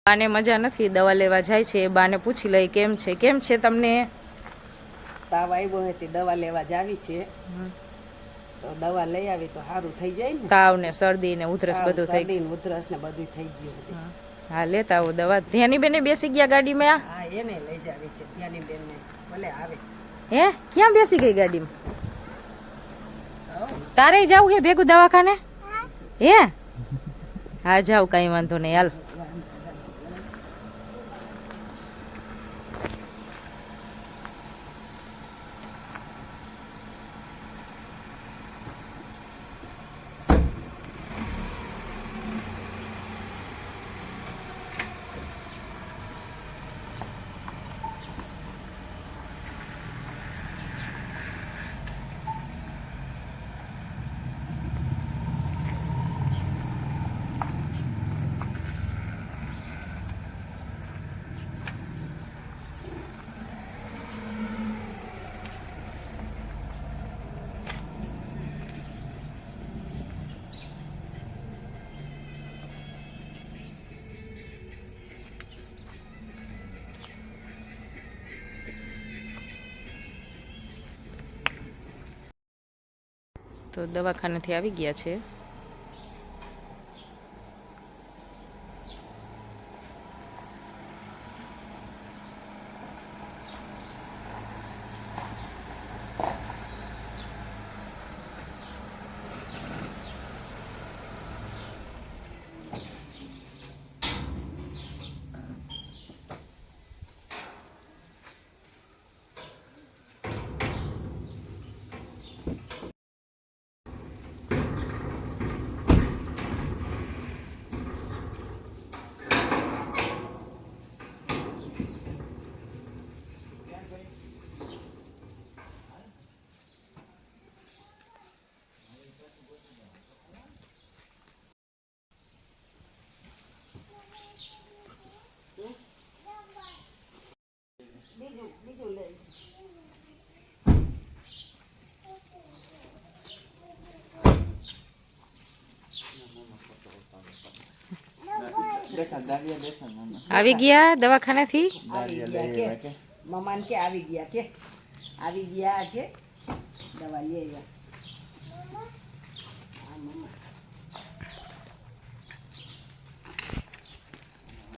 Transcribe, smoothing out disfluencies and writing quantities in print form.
બાને મજા નથી, દવા લેવા જાય છે. બાને પૂછી લઈ કેમ છે તમને? તાવ આવ્યો હતી, દવા લેવા જાવી છે. તો દવા લઈ આવી તો સારું થઈ જાય ને. તાવ ને શરદી ને ઉધરસ બધું થઈ શરદી ને ઉધરસ ને બધું થઈ ગયું હતું. હા લેતા આવો દવા. ધ્યાની બેને બેસી ગયા ગાડીમાં? હા એને લઈ જાવી છે ધ્યાની બેન ને, ભલે આવે. હે ક્યાં બેસી ગઈ ગાડીમાં? તારે જાવું હે ભેગું દવાખાને? હે હા જાવ, કઈ વાંધો નહીં, હાલ. તો દવાખાનેથી આવી ગયા છે. બીજું લઈ આવી ગયા દવાખાનેથી? આવી ગયા કે મમાન કે આવી ગયા કે આવી ગયા કે દવા લઈ આવ્યા.